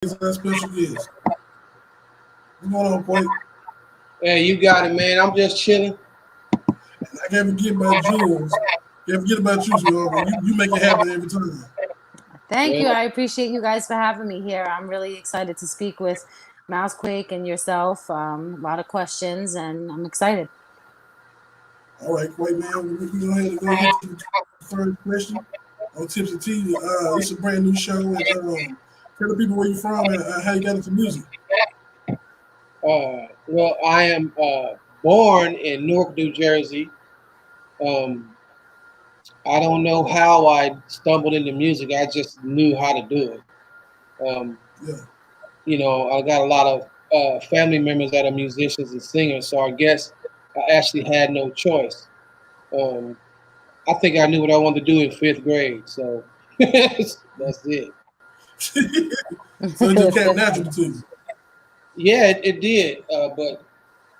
our special guest. What's going on, Quake? Hey, you got it, man. I'm just chilling. I can't forget about Jules. Can't forget about you, sweetheart. You make it happen every time. Thank Yeah. you. I appreciate you guys for having me here. I'm really excited to speak with MouseQuake and yourself. A lot of questions, and I'm excited. All right, Quake, man. We can go ahead to the first question on Tips and Tea. It's a brand new show. And, tell the people where you're from and how you got into music. Well, I am born in Newark, New Jersey. Um, I don't know how I stumbled into music. I just knew how to do it. Um, Yeah. I got a lot of family members that are musicians and singers, so I guess I actually had no choice. Um, I think I knew what I wanted to do in fifth grade, so that's it. So it just came natural to you. Yeah, it did, but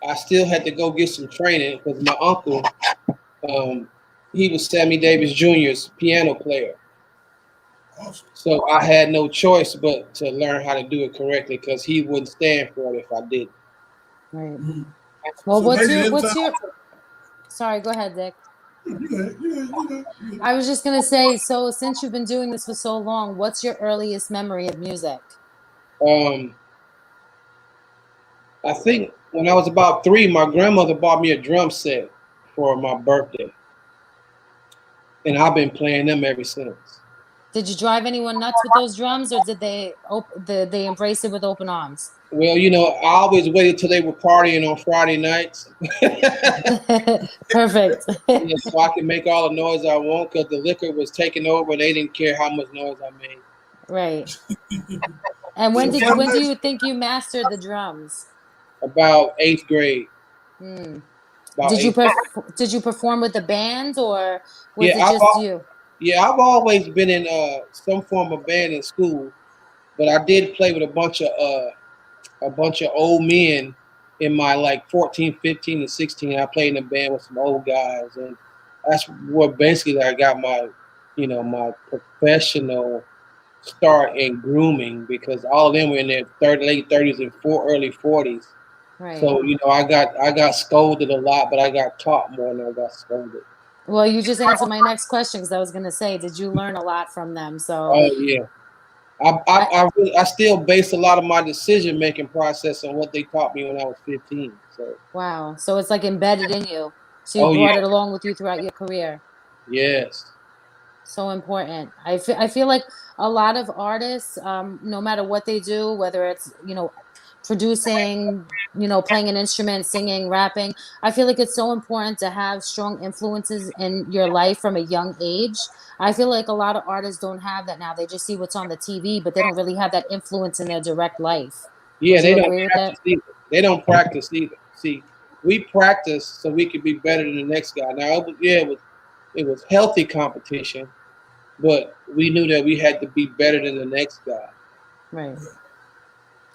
I still had to go get some training because my uncle, um, he was Sammy Davis Jr.'s piano player. Awesome. So I had no choice but to learn how to do it correctly because he wouldn't stand for it if I didn't. Right. Mm-hmm. Well, So basically, what's your? Sorry, go ahead, Dick. you go. I was just gonna say. So, since you've been doing this for so long, what's your earliest memory of music? Um, I think when I was about 3, my grandmother bought me a drum set for my birthday, and I've been playing them ever since. Did you drive anyone nuts with those drums, or did they embrace it with open arms? Well, I always waited till they were partying on Friday nights. Perfect. Yeah, so I can make all the noise I want because the liquor was taking over and they didn't care how much noise I made. Right. And So Friday when do nights, you think you mastered the drums? About 8th grade. Hmm. About eighth. Did you perform with the band, or was Yeah, it just you? I've always been in some form of band in school, but I did play with a bunch of old men in my like 14, 15, and 16. I played in a band with some old guys, and that's what basically I got my professional start in grooming because all of them were in their late 30s and early 40s. Right. So I got scolded a lot, but I got taught more than I got scolded. Well, you just answered my next question because I was going to say, did you learn a lot from them? So, Oh yeah, I, I still base a lot of my decision making process on what they taught me when I was 15. So wow. So it's like embedded in you. So you oh brought yeah, it along with you throughout your career. yes, So important. I feel like a lot of artists, no matter what they do, whether it's, producing, playing an instrument, singing, rapping, I feel like it's so important to have strong influences in your life from a young age. I feel like a lot of artists don't have that now. They just see what's on the TV, but they don't really have that influence in their direct life. yeah. Would you They don't agree with that? practice either. They don't practice either. See, we practice so we could be better than the next guy. Now, it was healthy competition, but we knew that we had to be better than the next guy. Right.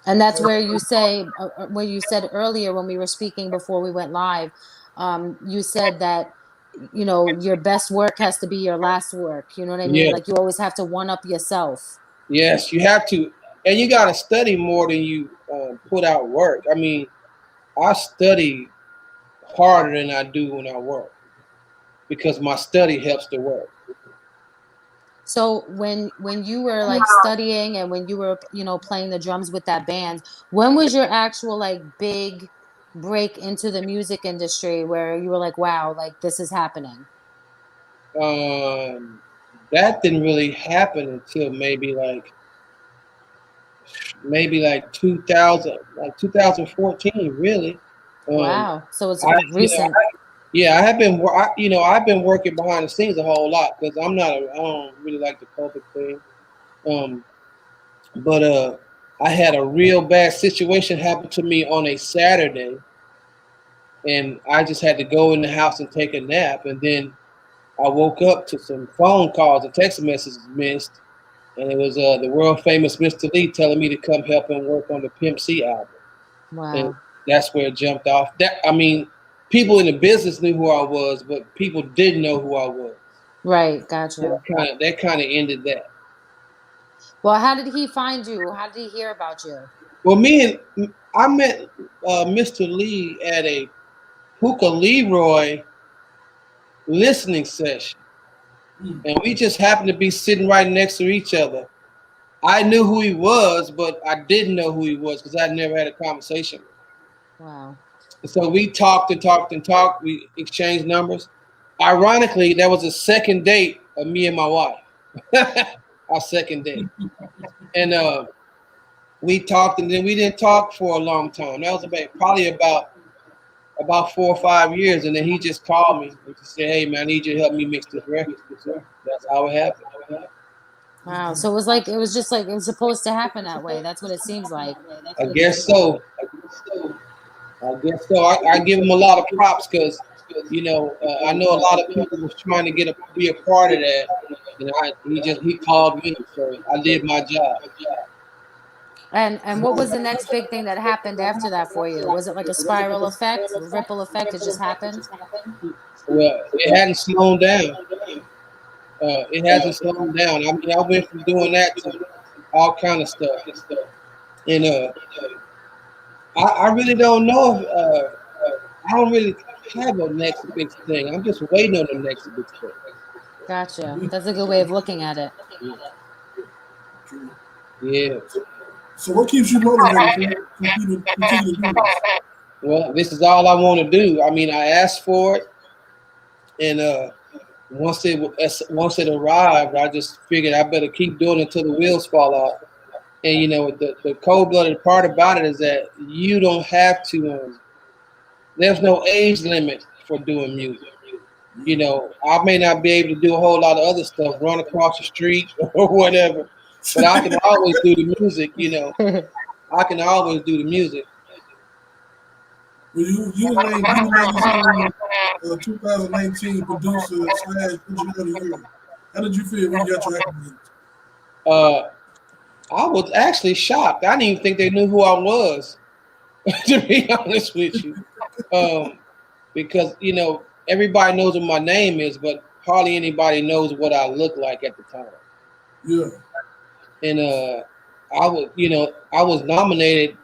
And that's so, where where you said earlier when we were speaking before we went live, you said that, your best work has to be your last work. You know what I mean? Yeah, Like you always have to one up yourself. yes, you have to, and you got to study more than you put out work. I mean, I study harder than I do when I work because my study helps the work. So when you were like studying and when you were, playing the drums with that band, when was your actual like big break into the music industry where you were like, wow, like this is happening? Um, that didn't really happen until maybe like 2000, like 2014, really. Um, Wow. So it's I you know recent. yeah, I have been I've been working behind the scenes a whole lot because I don't really like the public thing. Um, but I had a real bad situation happen to me on a Saturday, and I just had to go in the house and take a nap, and then I woke up to some phone calls and text messages missed, and it was the world famous Mr. Lee telling me to come help him work on the Pimp C album, and Wow. that's where it jumped off. People in the business knew who I was, but people didn't know who I was. Right. Gotcha. That kind of ended that. Well, how did he find you? How did he hear about you? Well, I met Mr. Lee at a Hookah Leroy listening session, and we just happened to be sitting right next to each other. I knew who he was, but I didn't know who he was because I never had a conversation with him. Wow. So we talked and talked and talked. We exchanged numbers. Ironically, that was the second date of me and my wife. Our second date, and we talked, and then we didn't talk for a long time. That was probably about 4 or 5 years, and then he just called me and just said, "Hey man, I need you to help me mix this record." So that's how it happened. Wow. So it was like it was just like it was supposed to happen that way. That's what it seems like. I guess so. I guess so. I give him a lot of props because, I know a lot of people was trying to be a part of that, and he called me, so I did my job. And what was the next big thing that happened after that for you? Was it like a spiral effect, ripple effect? It just happened. Well, it hadn't slowed down. It hasn't slowed down. I mean, I went from doing that to all kind of stuff, and I really don't know if I don't really have a next big thing. I'm just waiting on the next big thing. Gotcha. That's a good way of looking at it. Yeah. So what keeps you motivated for continue to do this? Well, this is all I want to do. I mean, I asked for it, and once it arrived, I just figured I better keep doing it until the wheels fall off. And the cold-blooded part about it is that you don't have to. There's no age limit for doing music. I may not be able to do a whole lot of other stuff, run across the street or whatever, but I can always do the music. I can always do the music. Well, you was named People Magazine 2019 producer / engineer of the year. How did you feel when you got your accolades? Uh, I was actually shocked. I didn't even think they knew who I was, to be honest with you. Because everybody knows what my name is, but hardly anybody knows what I look like at the time. Yeah. And I was nominated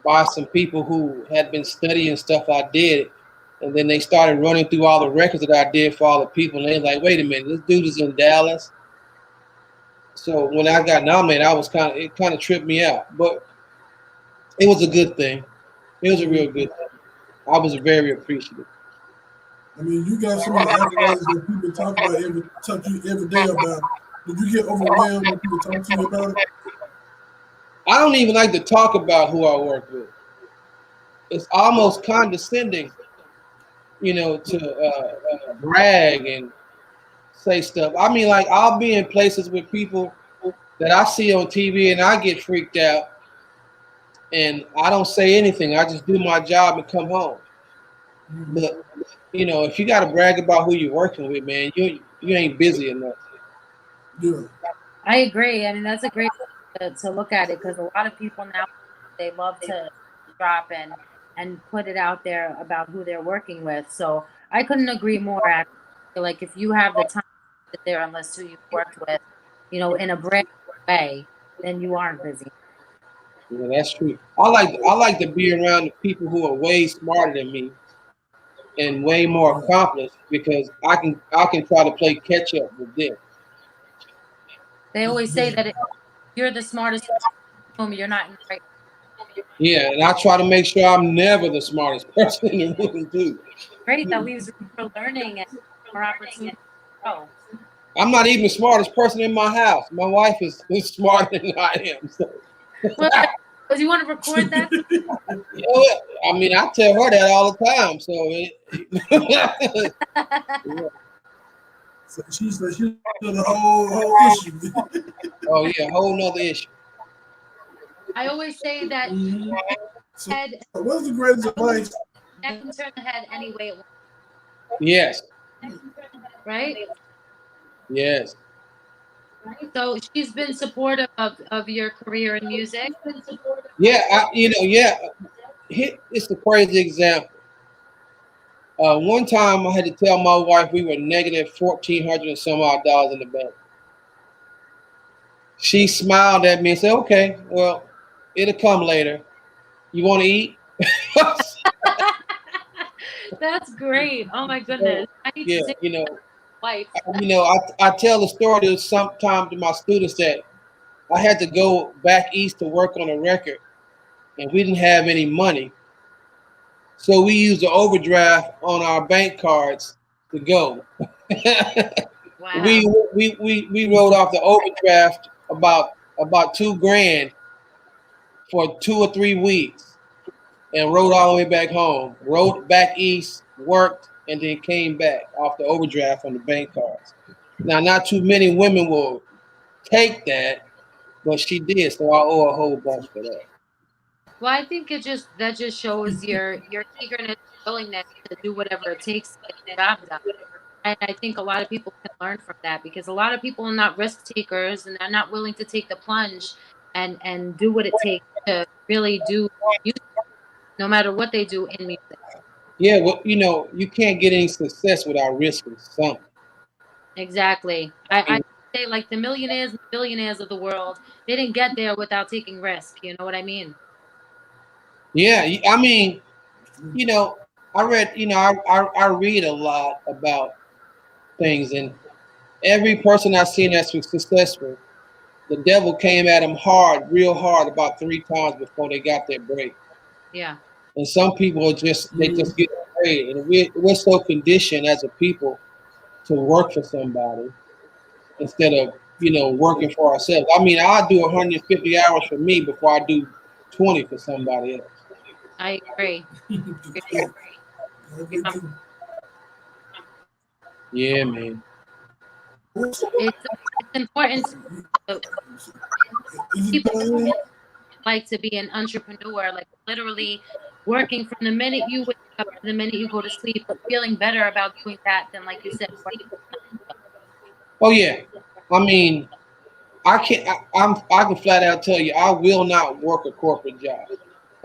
by some people who had been studying stuff I did, and then they started running through all the records that I did for all the people, and they was like, "Wait a minute, this dude is in Dallas." So when I got nominated, it kind of tripped me out, but it was a good thing. It was a real good thing. I was very appreciative. I mean, you got some of the accolades that people talk about talk to you every day about. Did you get overwhelmed when people talk to you about it? I don't even like to talk about who I work with. It's almost condescending, to brag and say stuff. I mean, like I'll be in places with people that I see on TV and I get freaked out, and I don't say anything. I just do my job and come home. But if you got to brag about who you're working with, man, you ain't busy enough. Yeah. I agree. I mean, that's a great way to look at it because a lot of people now they love to drop and put it out there about who they're working with. So I couldn't agree more. Actually, like if you have the time to sit there and list who you've worked with, in a brand new way, then you aren't busy. Yeah, that's true. I like to be around the people who are way smarter than me and way more accomplished because I can try to play catch up with them. They always say that if you're the smartest person in the room, you're not in the right. Yeah, and I try to make sure I'm never the smartest person in the room too. Great. That leaves room for learning and more opportunity to grow. I'm not even the smartest person in my house. My wife is smarter than I am. So. Well, do you want to record that? I mean, I tell her that all the time. So, So she's the whole issue. oh yeah, whole nother issue. I always say that So head what's the greatest advice? that can turn the head any way it wants, Yes, right? yes. So she's been supportive of your career in music. Yeah, yeah. It's a crazy example. One time I had to tell my wife we were negative $1,400 and some odd dollars in the bank. She smiled at me and said, "Okay, well, it'll come later. You want to eat?" That's great. Oh my goodness. So, I need yeah, to take life. I tell the story to sometimes to my students that I had to go back east to work on a record, and we didn't have any money, so we used the overdraft on our bank cards to go. Wow. We wrote off the overdraft about 2 grand for 2 or 3 weeks, and rode all the way back home. Rode back east, worked, and then came back off the overdraft on the bank cards. Now, not too many women will take that, but she did, so I owe a whole bunch for that. Well, I think that just shows your eagerness and willingness to do whatever it takes to get the job done. And I think a lot of people can learn from that because a lot of people are not risk takers and they're not willing to take the plunge and do what it takes to really do music, no matter what they do in music. Yeah, well, you can't get any success without risking something. Exactly. I say like the millionaires and billionaires of the world, they didn't get there without taking risk. You know what I mean? Yeah, I mean, you know, I read, I read a lot about things, and every person I've seen that's been successful, the devil came at them hard, real hard, about 3 times before they got their break. Yeah. And some people they just get afraid, and we're so conditioned as a people to work for somebody instead of working for ourselves. I mean, I do 150 hours for me before I do 20 for somebody else. I agree. Yeah, man. It's important to people like to be an entrepreneur, like literally working from the minute you wake up to the minute you go to sleep, but feeling better about doing that than, like you said, working. Oh yeah. I mean, I can't. I can flat out tell you, I will not work a corporate job.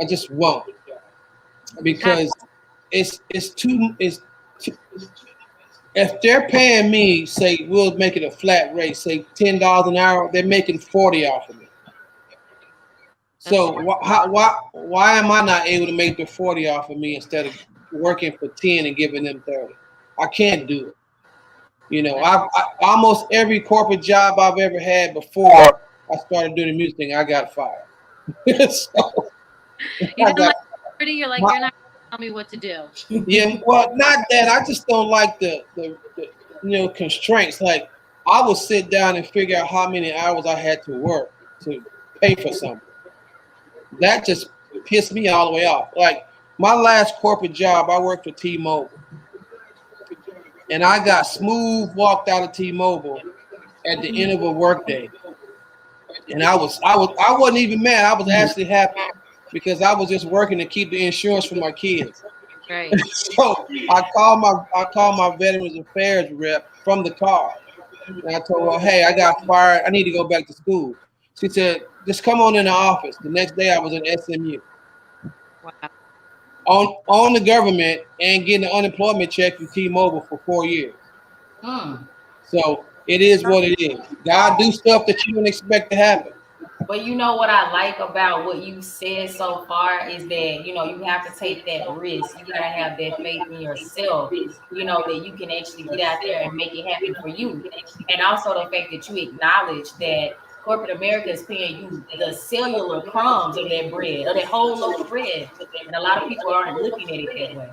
I just won't Have, because it's too. If they're paying me, say we'll make it a flat rate, say $10 an hour, they're making 40 off of me. that's So why am I not able to make the 40 off of me instead of working for 10 and giving them 30? I can't do it. I almost every corporate job I've ever had before I started doing the music thing, I got fired. So you I didn't got like pretty. You're like my, you're not gonna tell me what to do. yeah. Well, not that. I just don't like the constraints. Like I would sit down and figure out how many hours I had to work to pay for something. That just pissed me all the way off. Like my last corporate job, I worked for T-Mobile, and I got smooth walked out of T-Mobile at the end of a workday. And I wasn't even mad. I was actually happy because I was just working to keep the insurance for my kids. Right. So I called my Veterans Affairs rep from the car, and I told her, "Hey, I got fired. I need to go back to school." She said, "Just come on in the office." The next day, I was in SMU Wow. on the government and getting an unemployment check from T-Mobile for 4 years. Mm. So it is what it is. God do stuff that you didn't expect to happen. But you know what I like about what you said so far is that you have to take that risk. You gotta have that faith in yourself. That you can actually get out there and make it happen for you. And also the fact that you acknowledge that corporate America is paying you the cellular crumbs of that bread, of that whole loaf of bread. And a lot of people aren't looking at it that way.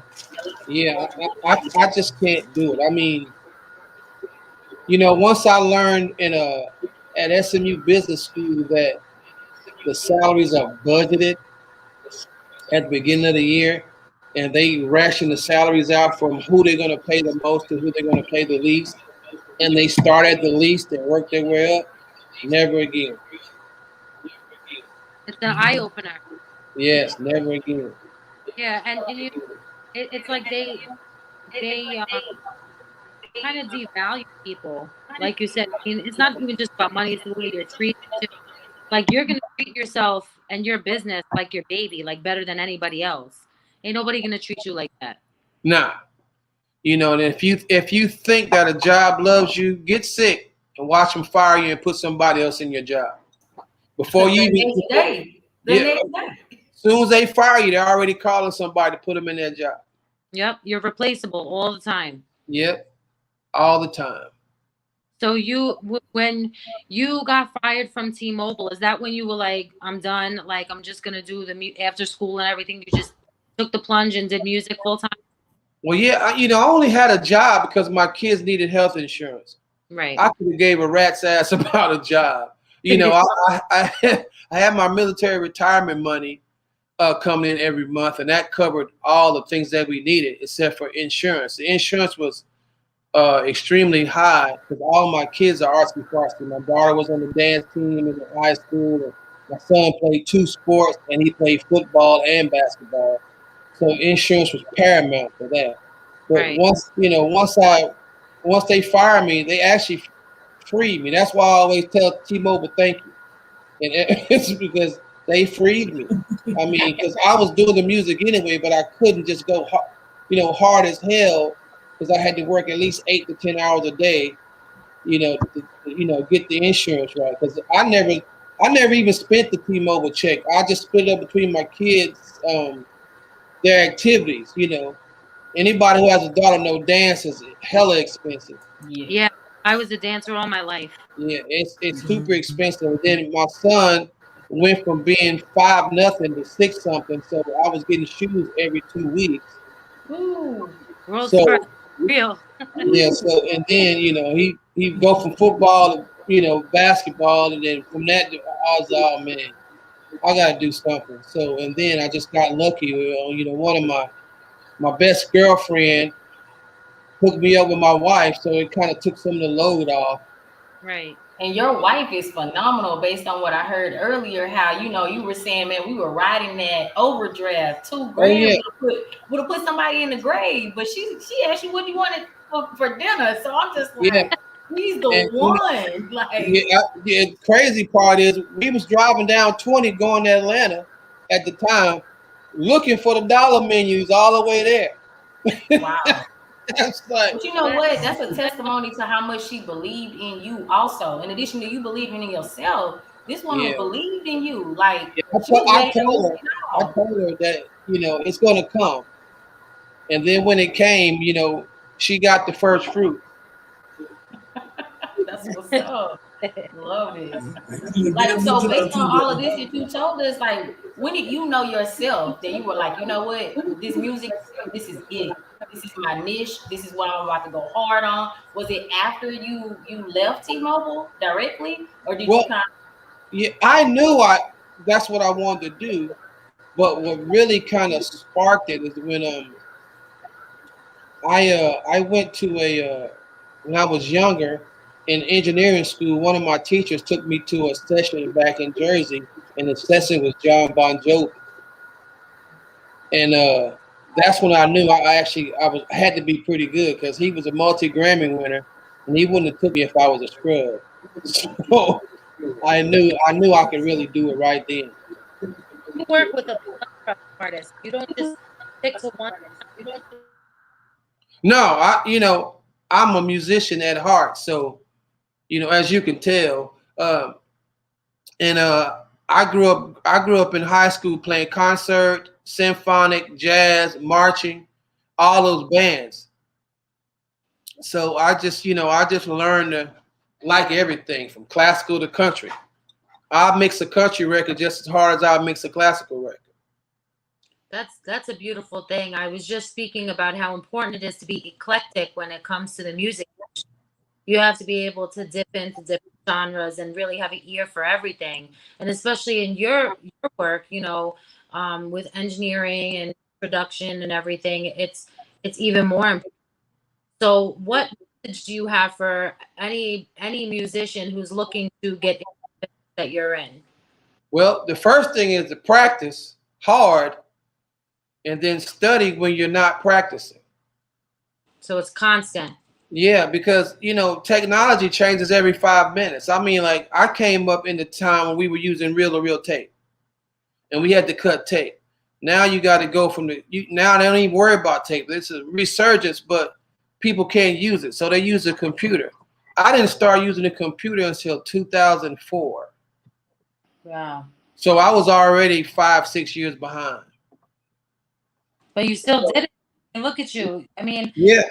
Yeah, I just can't do it. I mean, once I learned at SMU Business School that the salaries are budgeted at the beginning of the year, and they ration the salaries out from who they're going to pay the most to who they're going to pay the least, and they start at the least and work their way up. Never again. It's an eye opener. Yes, never again. Yeah, and it's like they kind of devalue people. Like you said, I mean, it's not even just about money; it's the way you're treated too. Like you're gonna treat yourself and your business like your baby, like better than anybody else. Ain't nobody gonna treat you like that. Nah, and if you think that a job loves you, get sick. and watch them fire you and put somebody else in your job. Before The you even, next day. The yeah, next day. as soon as they fire you, they're already calling somebody to put them in their job. Yep, you're replaceable all the time. Yep, all the time. So when you got fired from T-Mobile, is that when you were like, I'm done, like I'm just gonna do the after school and everything? You just took the plunge and did music full time? Well, yeah, I only had a job because my kids needed health insurance. Right. I could have gave a rat's ass about a job. I had my military retirement money coming in every month, and that covered all the things that we needed except for insurance. The insurance was extremely high because all my kids are artsy fartsy. My daughter was on the dance team in high school. And my son played 2 sports, and he played football and basketball. So insurance was paramount for that. But Right. once they fired me, they actually freed me. That's why I always tell T-Mobile thank you, and it's because they freed me. I mean, because I was doing the music anyway, but I couldn't just go hard as hell because I had to work at least 8 to 10 hours a day, to get the insurance right. Because I never even spent the T-Mobile check. I just split it up between my kids, their activities. Anybody who has a daughter know dance is hella expensive. Yeah, I was a dancer all my life. Yeah, it's super expensive. Then my son went from being 5-0 to 6-something, so I was getting shoes every 2 weeks. Ooh. World So star, real. yeah, so and then he go from football to basketball, and then from that I was, oh man, I gotta do something. So and then I just got lucky. One of my best girlfriend hooked me up with my wife, so it kind of took some of the load off. Right. And your wife is phenomenal based on what I heard earlier, how you were saying, man, we were riding that overdraft. $2 grand yeah. would have put somebody in the grave. But she asked you what you wanted for dinner. So I'm just Yeah. like, he's the And one. Like, the crazy part is we was driving down 20 going to Atlanta at the time, looking for the dollar menus all the way there. wow. That's like, But you know what? That's a testimony to how much she believed in you also. In addition to you believing in yourself, this woman yeah. believed in you. Like, I she was ready to told risk it all. her that it's going to come, and then when it came, she got the first fruit. That's what's up. Love it. You Like, so based on all of this too, that you told us, like, when did you know yourself that you were like, you know what, this music, this is it. This is my niche. This is what I'm about to go hard on. Was it after you left T-Mobile directly, or did you kind of? Yeah, I knew that's what I wanted to do, but what really kind of sparked it is when I went to when I was younger in engineering school. One of my teachers took me to a session back in Jersey, and the session was John Bon Jovi, and that's when I knew I had to be pretty good because he was a multi-Grammy winner, and he wouldn't have took me if I was a scrub. So I knew I could really do it right then. You work with a bunch of artists. You don't just stick to one. No, I'm a musician at heart, so as you can tell, and I grew up in high school playing concert, symphonic, jazz, marching, all those bands. So I just learned to like everything from classical to country. I mix a country record just as hard as I mix a classical record. That's a beautiful thing. I was just speaking about how important it is to be eclectic when it comes to the music. You have to be able to dip into different genres and really have an ear for everything. And especially in your work, with engineering and production and everything, it's even more important. So, what message do you have for any musician who's looking to get into that you're in? Well, the first thing is to practice hard and then study when you're not practicing. So it's constant. Yeah, because technology changes every 5 minutes. I mean, like I came up in the time when we were using reel-to-reel tape, and we had to cut tape. Now you got to go now they don't even worry about tape. It's a resurgence, but people can't use it, so they use a computer. I didn't start using the computer until 2004. Wow. So I was already 5, 6 years behind. But you still did it. And look at you. I mean, Yeah,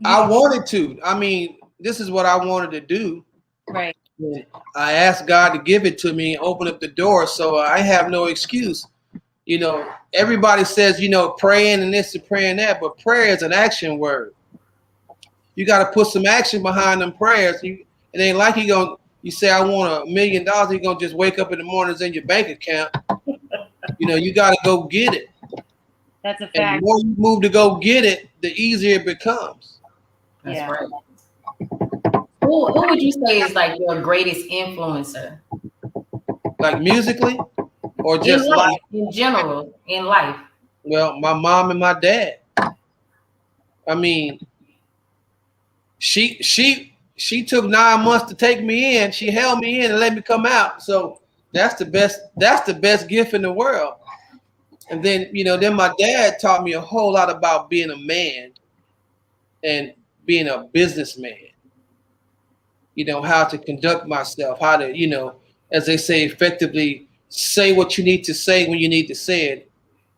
I you, wanted to. I mean, this is what I wanted to do. right. I asked God to give it to me and open up the door, so I have no excuse. You know, everybody says, you know, praying and this and praying that, but prayer is an action word. You got to put some action behind them prayers. It ain't like you say I want $1 million. You're gonna just wake up in the mornings in your bank account. You know, you got to go get it. That's a And the fact. more you move to go get it, the easier it becomes. That's Yeah. right. Who would you say is like your greatest influencer Like musically or in just life. life, in general, in life? Well, my mom and my dad. I mean, she took 9 months to take me in. She held me in and let me come out. So that's the best. That's the best gift in the world. And then then my dad taught me a whole lot about being a man and being a businessman. You know, how to conduct myself, how to as they say, effectively say what you need to say when you need to say it,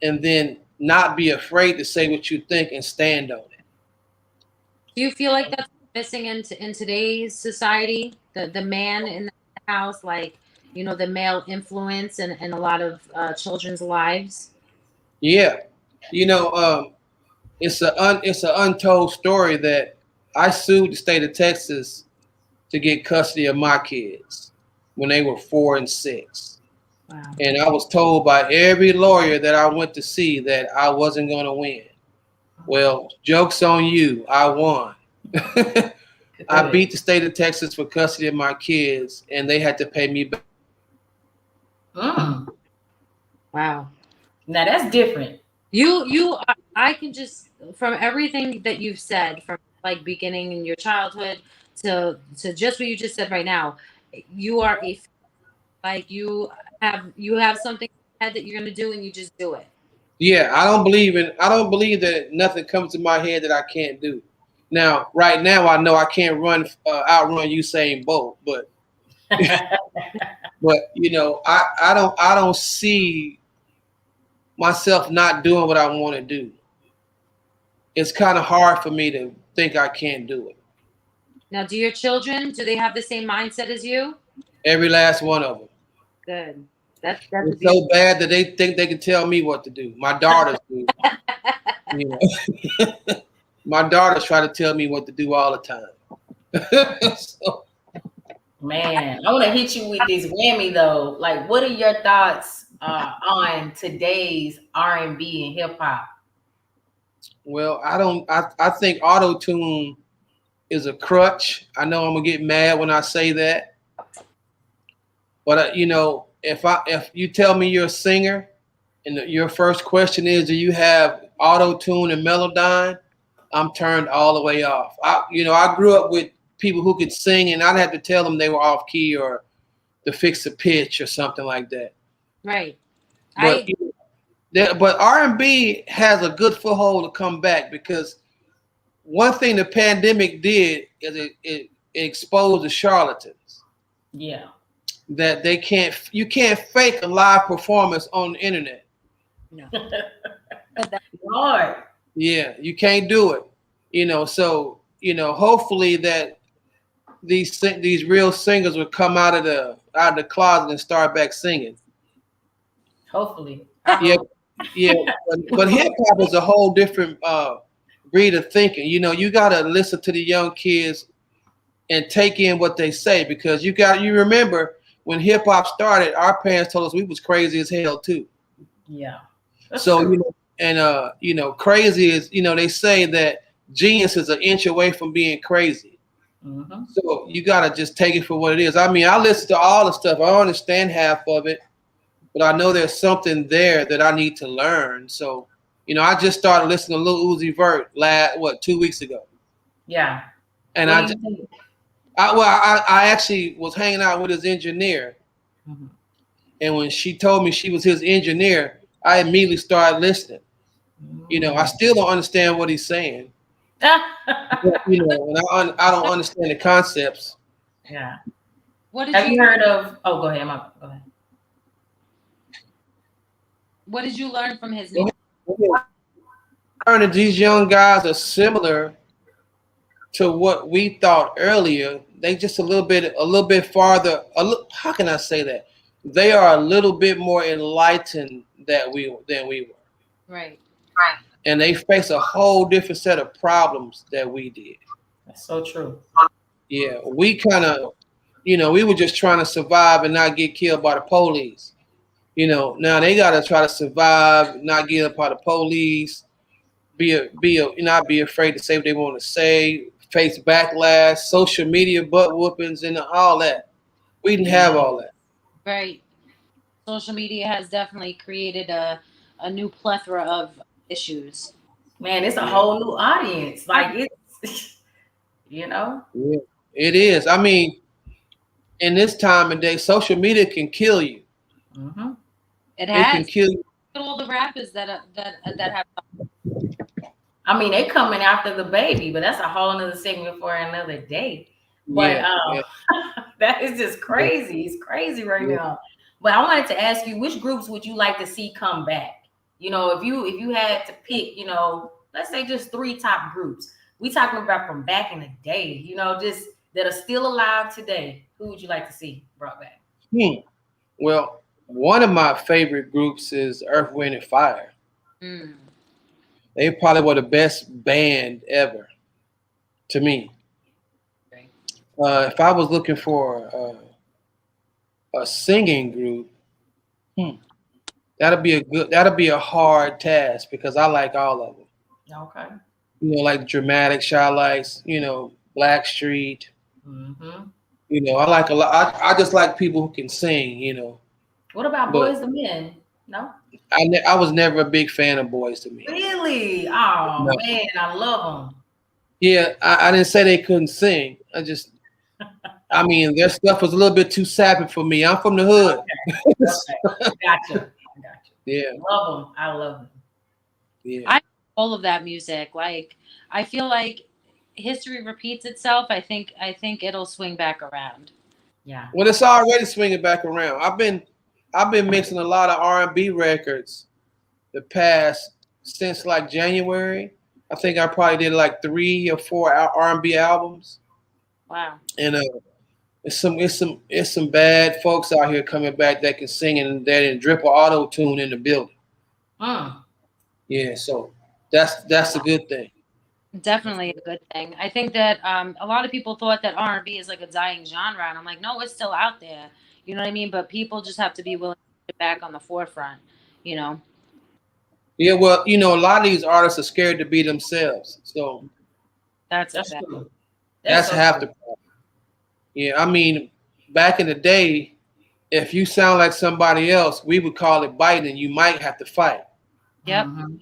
and then not be afraid to say what you think and stand on it. Do you feel like that's missing in today's society? The man in the house, like, the male influence in a lot of children's lives? Yeah, you know, it's an untold story that I sued the state of Texas to get custody of my kids when they were 4 and 6. Wow. And I was told by every lawyer that I went to see that I wasn't going to win. Well, joke's on you. I won. I beat the state of Texas for custody of my kids, and they had to pay me back. Mm. Wow. Now that's different. I can just, from everything that you've said, from like beginning in your childhood to just what you just said right now, you are like you have something in your head that you're gonna do and you just do it. Yeah, I don't believe that nothing comes to my head that I can't do. Now, right now, I know I can't outrun Usain Bolt, but I don't see myself not doing what I want to do. It's kind of hard for me to think I can't do it. Now, do your children, do they have the same mindset as you? Every last one of them. Good. That's a It's beautiful. so bad that they think they can tell me what to do. My daughters do. You know. My daughters try to tell me what to do all the time. So, Man, I want to hit you with this whammy though. Like, what are your thoughts on today's R&B and hip hop? well, I don't. I think auto tune is a crutch. I know I'm gonna get mad when I say that, but if you tell me you're a singer, and your first question is, do you have auto tune and Melodyne? I'm turned all the way off. I grew up with people who could sing, and I'd have to tell them they were off key or to fix a pitch or something like that. Right. But I but R&B has a good foothold to come back, because one thing the pandemic did is it exposed the charlatans Yeah. that you can't fake a live performance on the internet. no. Lord. Yeah, you can't do it. So hopefully that these real singers will come out of the closet and start back singing. Hopefully. Yeah, yeah. But hip hop is a whole different breed of thinking. You got to listen to the young kids and take in what they say, because you remember when hip hop started, our parents told us we was crazy as hell too. Yeah. That's So true. crazy is, they say that genius is an inch away from being crazy. Mm-hmm. So you gotta just take it for what it is. I mean, I listen to all the stuff. I don't understand half of it, but I know there's something there that I need to learn. So, I just started listening to Lil Uzi Vert 2 weeks ago, Yeah. and What do you think? I actually was hanging out with his engineer, Mm-hmm. and when she told me she was his engineer, I immediately started listening. I still don't understand what he's saying, But, and I don't understand the concepts. Yeah. What did Have you you heard of? Oh, go ahead. Go ahead. What did you learn from his Go music? ahead. Learn that these young guys are similar to what we thought earlier. They just a little bit farther. How can I say that? They are a little bit more enlightened than we were, Right. and they face a whole different set of problems that we did. That's so true. Yeah, we kind of, we were just trying to survive and not get killed by the police. Now they got to try to survive, not get up by the police, not be afraid to say what they want to say, face backlash, social media butt whoopings, and all that. We didn't Yeah. have all that. Right. Social media has definitely created a new plethora of issues. Man, it's a Yeah, whole new audience. Like it's, you know. yeah, it is. I mean, in this time and day, social media can kill you. Hmm. It It can has. kill you. Look at all the rappers that have. I mean, they coming after the baby, but that's a whole nother segment for another day. But Yeah, yeah, that is just yeah, crazy. It's crazy right yeah. now. But I wanted to ask you, which groups would you like to see come back? If you had to pick, let's say just three top groups. We talking about from back in the day, just that are still alive today. Who would you like to see brought back? Hmm. Well, one of my favorite groups is Earth, Wind, and Fire. Mm, They probably were the best band ever to me. okay. If I was looking for a singing group, hmm, that'll be a hard task because I like all of them. Okay. Like Dramatic, Shy Lights, Blackstreet. Hmm. I like a lot. I just like people who can sing. What about But Boys the Men? No? I was never a big fan of Boys to Me. Really? Oh No. man, I love Yeah, I didn't say they couldn't sing. I mean, their stuff was a little bit too sappy for me. I'm from the hood. them. Okay. Gotcha. I got Yeah, you. Love them. I love them. yeah. I all of that music. Like I feel like history repeats itself. I think it'll swing back around. Yeah. Well, it's already swinging back around. I've been mixing a lot of R&B records the past since like January. I think I probably did like 3 or 4 R&B albums, Wow. and it's some bad folks out here coming back that can sing and that and drip a auto tune in the building. Mm. Yeah, so that's a good thing. Definitely a good thing. I think that a lot of people thought that R&B is like a dying genre, and I'm like, no, it's still out there. You know what I mean? But people just have to be willing to get back on the forefront. You know, Yeah, well, a lot of these artists are scared to be themselves, so that's That's exactly. true. That's that's so half the true. problem. Yeah, I mean, back in the day, if you sound like somebody else, we would call it biting, and you might have to fight. Yep. Hmm.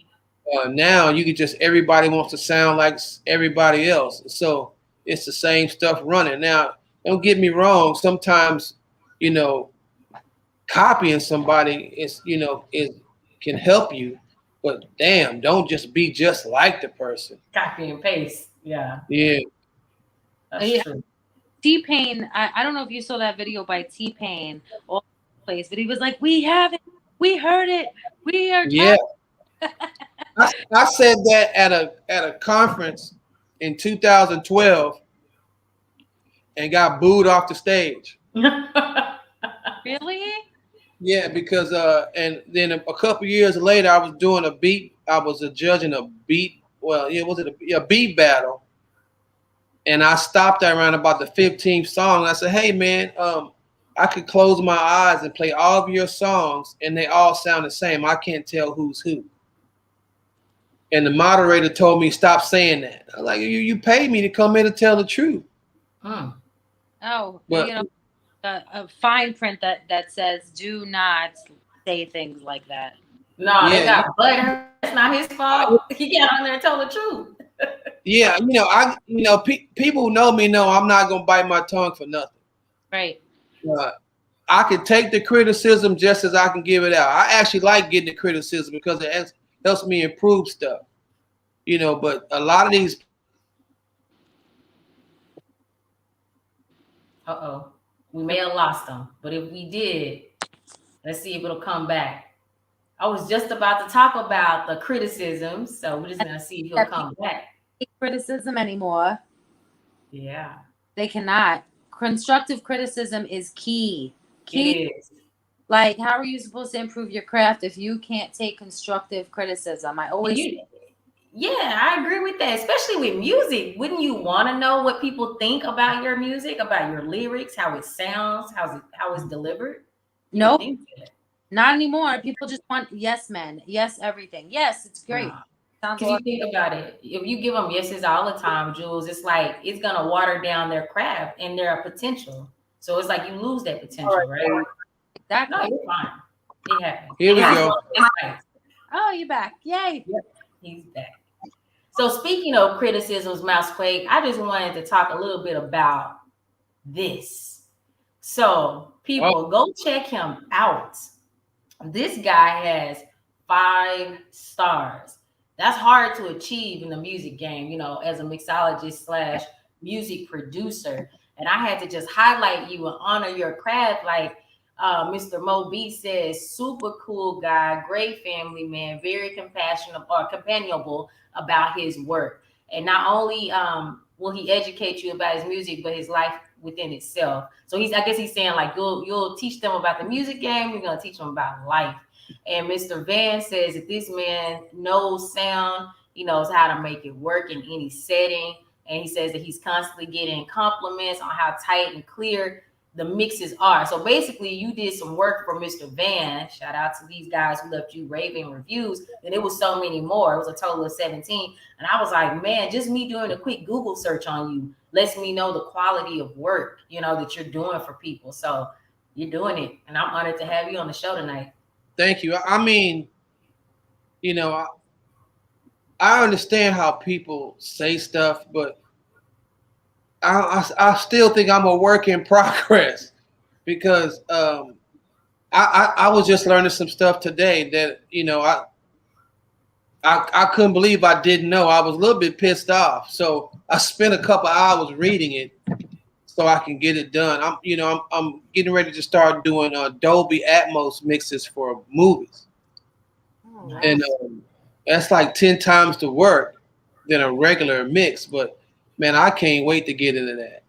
Now you can just everybody wants to sound like everybody else, so it's the same stuff running. Now, don't get me wrong. Sometimes, you know, copying somebody is can help you, but damn, don't just be just like the person. Copy and paste. Yeah, Yeah, that's Yeah. true. T Pain. I don't know if you saw that video by T Pain all over the place, but he was like, "We have it. We heard it. We are yeah. talking." I said that at a conference in 2012 and got booed off the stage. Really? Yeah, because and then a couple years later, I was doing a beat. I was a judge in a beat. Well, yeah, was it a beat battle? And I stopped at around about the 15th song. I said, "Hey, man, I could close my eyes and play all of your songs, and they all sound the same. I can't tell who's who." And the moderator told me, "Stop saying that." I was like, "You paid me to come in and tell the truth." Mm. Oh, But a fine print that says, "Do not say things like that." No, they yeah, got butt. That's not his fault. He got on there and told the truth. yeah, people who know me know I'm not gonna bite my tongue for nothing. Right. Uh, I can take the criticism just as I can give it out. I actually like getting the criticism because it helps me improve stuff. But a lot of these Uh-oh. We may have lost him, but if we did, let's see if it'll come back. I was just about to talk about the criticisms, so we're just gonna see if he'll That people come back. take criticism anymore. Yeah, They cannot. Constructive criticism is key. it Key. is. Like, how are you supposed to improve your craft if you can't take constructive criticism? I And always yeah, I agree with that, especially with music. Wouldn't you want to know what people think about your music, about your lyrics, how it sounds, how it's delivered? You would no, think that. not anymore. People just want yes men, yes everything. Yes, it's great. Sounds Because you awesome. think about it, if you give them yeses all the time, Jules, it's like it's gonna water down their craft and their potential. So it's like you lose that potential, right? No, Exactly. you're fine. It happens. Here we This is go. one of those nights. Oh, you're back. Yay. Yep, he's back. So speaking of criticisms, MouseQuake, I just wanted to talk a little bit about this. So people, go check him out. This guy has 5 stars. That's hard to achieve in the music game, you know, as a mixologist slash music producer. And I had to just highlight you and honor your craft. Like Mr. Mo B says, super cool guy, great family man, very compassionate or companionable about his work. And not only will he educate you about his music, but his life within itself. So I guess he's saying like you'll teach them about the music game, you're gonna teach them about life. And Mr. Van says that this man knows sound, he knows how to make it work in any setting. And he says that he's constantly getting compliments on how tight and clear the mixes are. So basically, you did some work for Mr. Van. Shout out to these guys who left you raving reviews. And it was so many more. It was a total of 17. And I was like, man, just me doing a quick Google search on you lets me know the quality of work, you know, that you're doing for people. So you're doing it. And I'm honored to have you on the show tonight. Thank you. I mean, you know, I understand how people say stuff, but I still think I'm a work in progress because I was just learning some stuff today that, you know, I couldn't believe I didn't know. I was a little bit pissed off. So I spent a couple hours reading it so I can get it done. I'm getting ready to start doing Dolby Atmos mixes for movies. Oh, wow. And that's like 10 times the work than a regular mix. But man, I can't wait to get into that.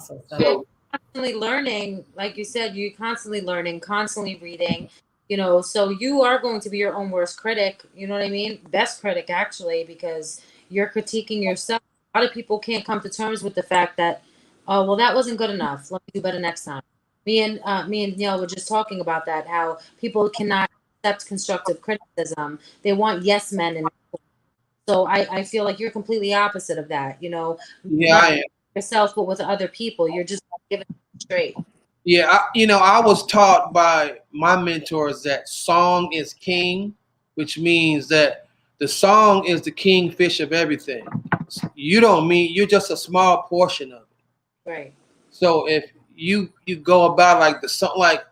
So constantly learning, like you said, you're constantly learning, constantly reading, you know, so you are going to be your own worst critic, you know what I mean? Best critic, actually, because you're critiquing yourself. A lot of people can't come to terms with the fact that, oh, well, that wasn't good enough. Let me do better next time. Me and Neil were just talking about that, how people cannot accept constructive criticism. They want yes men. And so I feel like you're completely opposite of that, you know. Yeah, I am. Yourself, but with other people. You're just giving it straight. Yeah, I was taught by my mentors that song is king, which means that the song is the kingfish of everything. You're just a small portion of it. Right. So if you go about like the song, like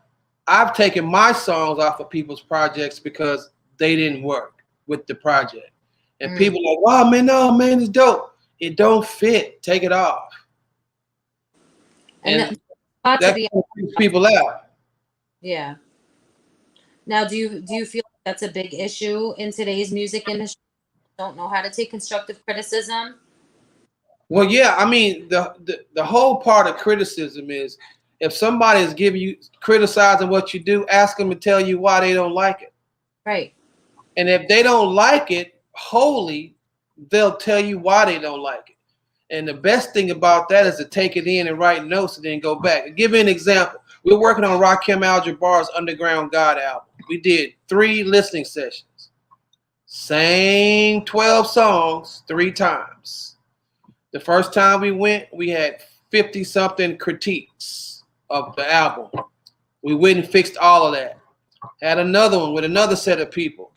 I've taken my songs off of people's projects because they didn't work with the project. And people are like, wow, man, no, man, it's dope. It don't fit. Take it off. And that freaks people out. Yeah. Now, do you feel like that's a big issue in today's music industry? Don't know how to take constructive criticism? Well, yeah, I mean, the whole part of criticism is if somebody is criticizing what you do, ask them to tell you why they don't like it. Right. And if they don't like it wholly, they'll tell you why they don't like it. And the best thing about that is to take it in and write notes and then go back. I'll give you an example. We're working on Rakim Al-Jabbar's Underground God album. We did 3 listening sessions. Sang 12 songs 3 times. The first time we went, we had 50-something critiques of the album. We went and fixed all of that. Had another one with another set of people.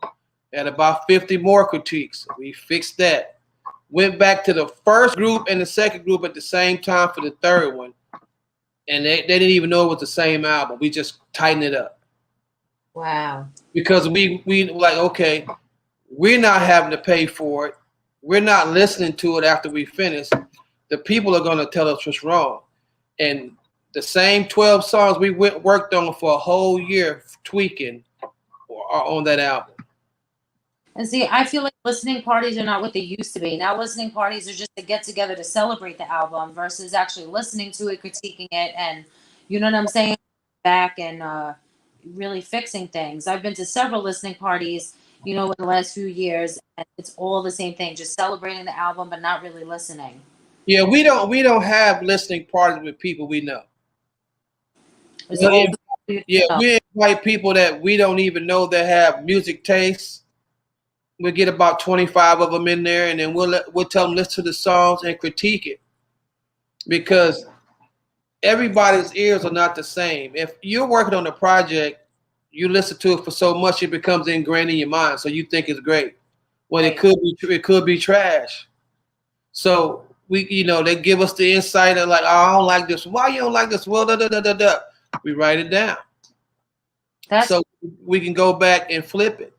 Had about 50 more critiques. We fixed that. Went back to the first group and the second group at the same time for the third one. And they didn't even know it was the same album. We just tightened it up. Wow. Because we like, okay, we're not having to pay for it. We're not listening to it after we finish. the people are going to tell us what's wrong. And the same 12 songs we worked on for a whole year tweaking are on that album. And see, I feel like listening parties are not what they used to be. Now listening parties are just a get together to celebrate the album versus actually listening to it, critiquing it, and you know what I'm saying, back and really fixing things. I've been to several listening parties, you know, in the last few years, and it's all the same thing, just celebrating the album but not really listening. Yeah, we don't have listening parties with people we know. It's all We invite people that we don't even know that have music tastes. We'll get about 25 of them in there, and then we'll tell them listen to the songs and critique it, because everybody's ears are not the same. If you're working on a project, you listen to it for so much it becomes ingrained in your mind, so you think it's great. Well, Right. it could be trash. So they give us the insight of like, oh, I don't like this. Why you don't like this? Well, da da da da da. We write it down, so we can go back and flip it.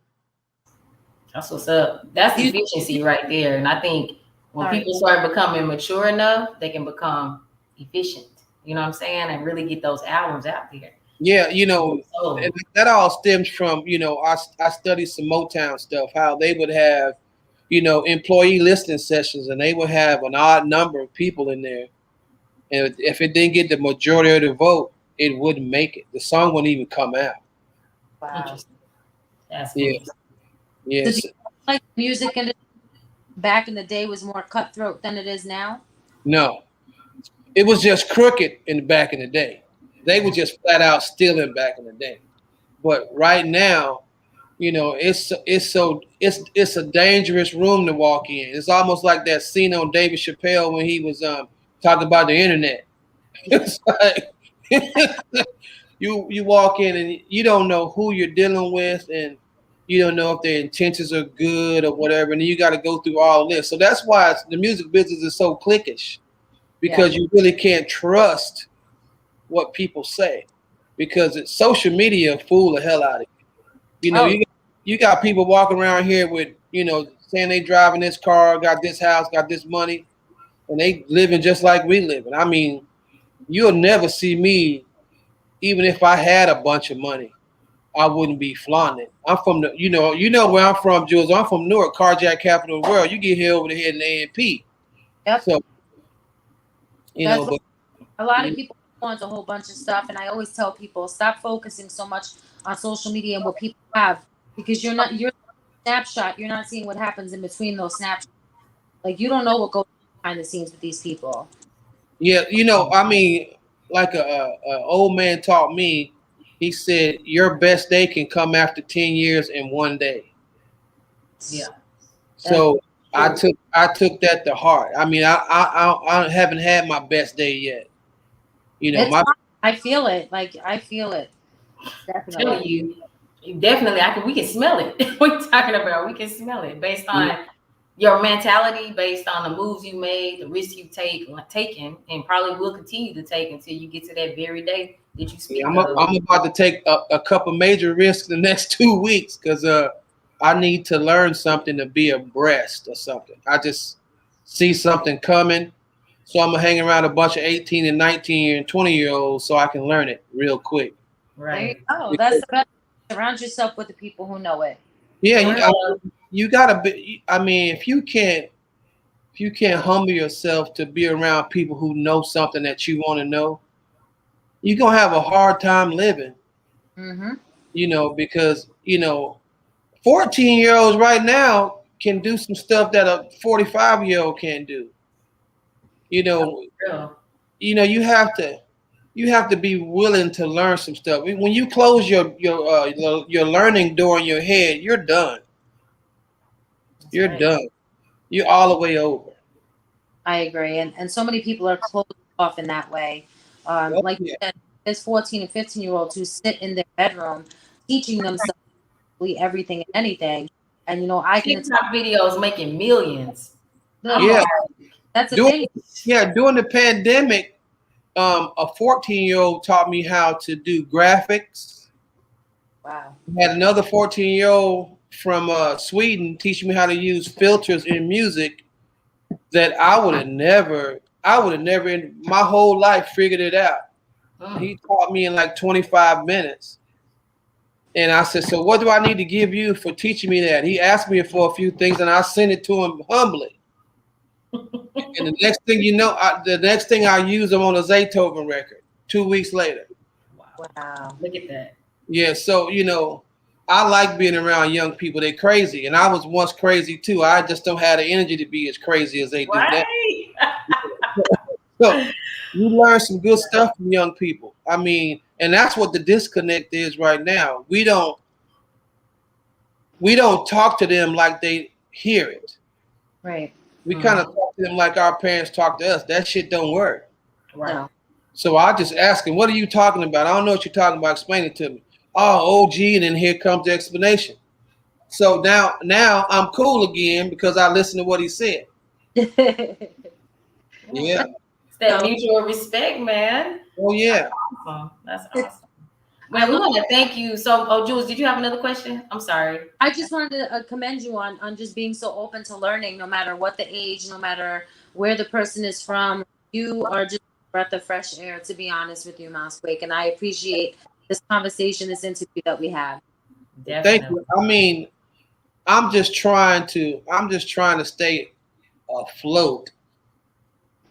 That's what's up. That's efficiency right there. And I think when people start becoming mature enough, they can become efficient. You know what I'm saying? And really get those albums out there. Yeah, that all stems from, I studied some Motown stuff, how they would have, employee listening sessions, and they would have an odd number of people in there. And if it didn't get the majority of the vote, it wouldn't make it. The song wouldn't even come out. Wow. Interesting. That's cool. Yes. So do you like music back in the day was more cutthroat than it is now? No. It was just crooked back in the day. They were just flat out stealing back in the day. But right now, it's a dangerous room to walk in. It's almost like that scene on David Chappelle when he was talking about the internet. It's like you walk in and you don't know who you're dealing with, and you don't know if their intentions are good or whatever, and then you got to go through all this. So that's why the music business is so cliquish, because you really can't trust what people say, because social media fool the hell out of you. You got people walking around here with, saying they driving this car, got this house, got this money, and they living just like we living. I mean, you'll never see me, even if I had a bunch of money, I wouldn't be flaunting. I'm from where I'm from, Jules. I'm from Newark, carjack capital of the world. You get here over the head in the A&P. Yep. So, but a lot of people want a whole bunch of stuff, and I always tell people, stop focusing so much on social media and what people have, because you're snapshot. You're not seeing what happens in between those snapshots. Like, you don't know what goes behind the scenes with these people. Yeah, I mean, like a old man taught me. He said, your best day can come after 10 years in one day. Yeah. So I took that to heart. I mean, I haven't had my best day yet. I feel it. Like, I feel it. Definitely. Definitely. We can smell it. What are you talking about? We can smell it based on your mentality, based on the moves you made, the risks you taken, and probably will continue to take until you get to that very day that you speak. I'm about to take a couple major risks the next 2 weeks, because I need to learn something to be abreast or something. I just see something coming, so I'm gonna hang around a bunch of 18 and 19 and 20-year-olds so I can learn it real quick. Right. Oh, that's the best. Surround yourself with the people who know it. Yeah, you gotta be. I mean, if you can't humble yourself to be around people who know something that you want to know, you're gonna have a hard time living. Mm-hmm. Because 14-year-olds right now can do some stuff that a 45-year-old can't do. You have to be willing to learn some stuff. When you close your learning door in your head, you're done. You're done. You're all the way over. I agree, and so many people are closed off in that way. Like you said, there's 14 and 15-year-olds who sit in their bedroom teaching themselves everything and anything, and I can TikTok videos making millions. Yeah, that's the thing. Yeah, during the pandemic, a 14-year-old taught me how to do graphics. Wow. I had another 14-year-old from Sweden teaching me how to use filters in music that I would have never I would have never in my whole life figured it out. He taught me in like 25 minutes. And I said, so what do I need to give you for teaching me that? He asked me for a few things and I sent it to him humbly. And the next thing you know, I use them on a Zaytoven record 2 weeks later. Wow. Look at that. Yeah, so, I like being around young people. They're crazy. And I was once crazy too. I just don't have the energy to be as crazy as they do now. So you learn some good stuff from young people. I mean, and that's what the disconnect is right now. We don't talk to them like they hear it. Right. We kind of talk to them like our parents talk to us. That shit don't work. Right. No. So I just ask him, what are you talking about? I don't know what you're talking about. Explain it to me. Oh, OG, and then here comes the explanation. So now I'm cool again because I listened to what he said. Yeah. It's that mutual respect, man. Oh yeah. That's awesome. Man, we want to thank you. So, Jules, did you have another question? I'm sorry. I just wanted to commend you on just being so open to learning, no matter what the age, no matter where the person is from. You are just a breath of fresh air, to be honest with you, MouseQuake. And I appreciate this conversation, this interview that we had. Definitely. Thank you. I mean, I'm just trying to stay afloat,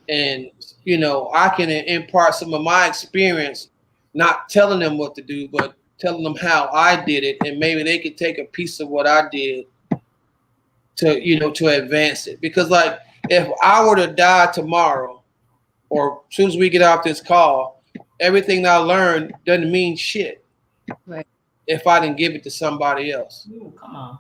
and I can impart some of my experience, not telling them what to do, but telling them how I did it, and maybe they could take a piece of what I did to advance it. Because like if I were to die tomorrow, or as soon as we get off this call, everything I learned doesn't mean shit. Right. If I didn't give it to somebody else. Ooh, come on.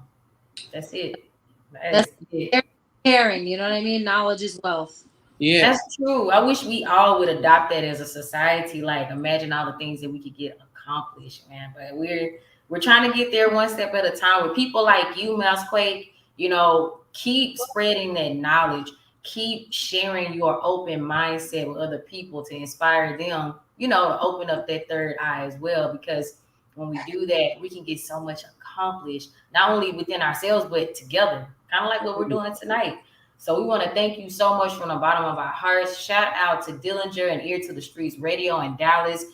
That's it. That's it. Caring, you know what I mean? Knowledge is wealth. Yeah. That's true. I wish we all would adopt that as a society. Like, imagine all the things that we could get accomplished, man. But we're trying to get there one step at a time. With people like you, MouseQuake, keep spreading that knowledge. Keep sharing your open mindset with other people to inspire them, to open up that third eye as well. Because when we do that, we can get so much accomplished, not only within ourselves, but together, kind of like what we're doing tonight. So we want to thank you so much from the bottom of our hearts. Shout out to Dillinger and Ear to the Streets Radio in Dallas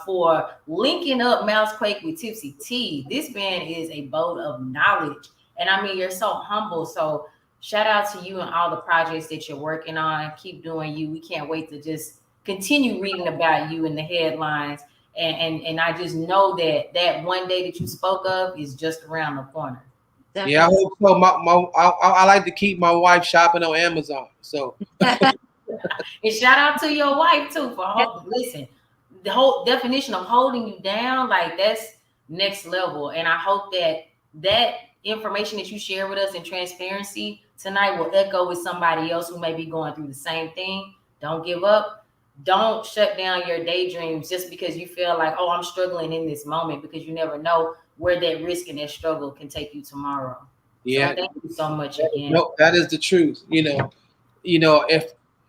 for linking up MouseQuake with Tipsy T. This man is a boat of knowledge. And I mean, you're so humble. So shout out to you and all the projects that you're working on. Keep doing you. We can't wait to just continue reading about you in the headlines. And I just know that one day that you spoke of is just around the corner. Definitely. Yeah, I hope so. I like to keep my wife shopping on Amazon. So and shout out to your wife too for listen. The whole definition of holding you down, like that's next level. And I hope that information that you share with us in transparency tonight will echo with somebody else who may be going through the same thing. Don't give up. Don't shut down your daydreams just because you feel like, oh, I'm struggling in this moment, because you never know where that risk and that struggle can take you tomorrow. Yeah. So thank you so much again. No, that is the truth.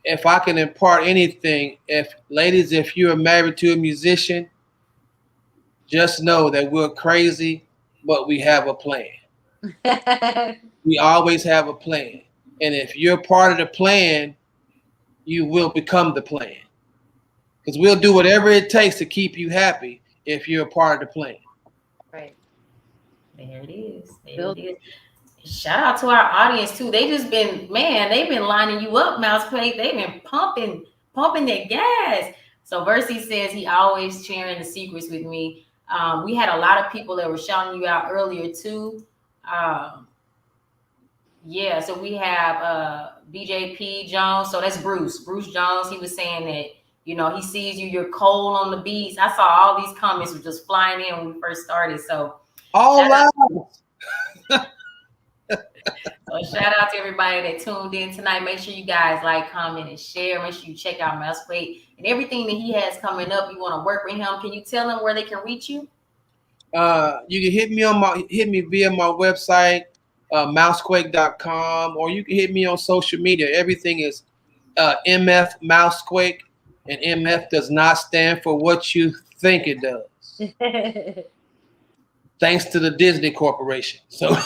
If I can impart anything, if you're married to a musician, just know that we're crazy, but we have a plan. We always have a plan. And if you're part of the plan, you will become the plan. Because we'll do whatever it takes to keep you happy if you're a part of the plan. Right. There it is. There it is. Shout out to our audience too. They've been lining you up, MouseQuake. They've been pumping their gas. So Versi says he always sharing the secrets with me. We had a lot of people that were shouting you out earlier too. Yeah, so we have BJP Jones. So that's Bruce Jones. He was saying that, he sees you, you're cold on the beats. I saw all these comments were just flying in when we first started. So all live. So shout out to everybody that tuned in tonight. Make sure you guys like, comment, and share. Make sure you check out MouseQuake and everything that he has coming up. You want to work with him? Can you tell them where they can reach you? You can hit me via my website, MouseQuake.com, or you can hit me on social media. Everything is MF MouseQuake, and MF does not stand for what you think it does. Thanks to the Disney Corporation. So.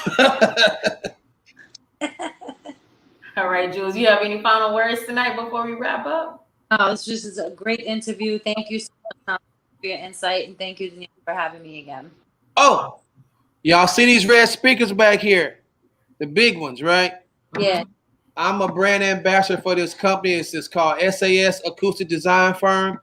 All All right, Jules, you have any final words tonight before we wrap up? Oh, it's a great interview. Thank you so much for your insight, and thank you, Danielle, for having me again. Oh, y'all see these red speakers back here? The big ones, right? Yeah. I'm a brand ambassador for this company. It's called SAS Acoustic Design Firm.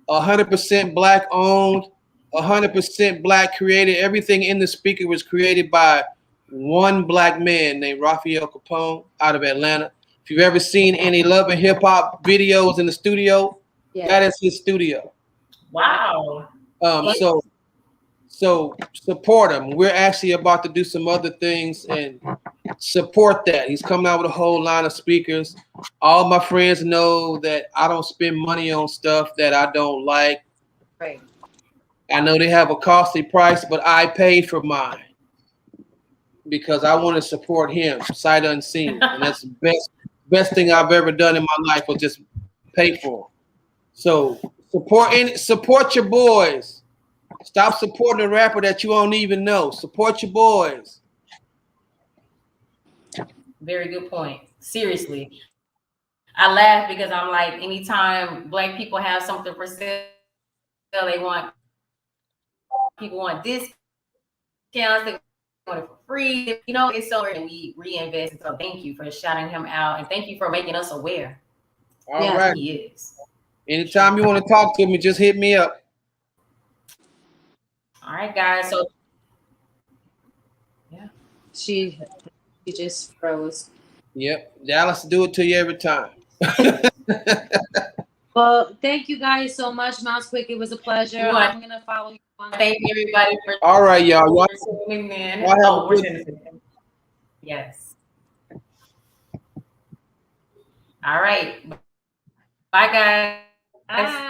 100% black owned, 100% black created. Everything in the speaker was created by one black man named Raphael Capone out of Atlanta. If you've ever seen any Love and Hip Hop videos in the studio, that is his studio. Wow. So support him. We're actually about to do some other things and support that. He's coming out with a whole line of speakers. All my friends know that I don't spend money on stuff that I don't like. Right. I know they have a costly price, but I paid for mine because I want to support him, sight unseen. And that's the best thing I've ever done in my life was just pay for him. So support your boys. Stop supporting a rapper that you don't even know. Support your boys. Very good point. Seriously. I laugh because I'm like, anytime black people have something for sale, people want discounts, they want it for free. You know, it's so, and we reinvest. So thank you for shouting him out, and thank you for making us aware. All right. He is. Anytime you want to talk to me, just hit me up. All right, guys. So yeah, she just froze. Yep, Dallas do it to you every time. Well, thank you guys so much, MouseQuake. It was a pleasure. I'm gonna follow you. Thank you, everybody, for all right, y'all. tuning in. Yes. All right. Bye, guys. Bye.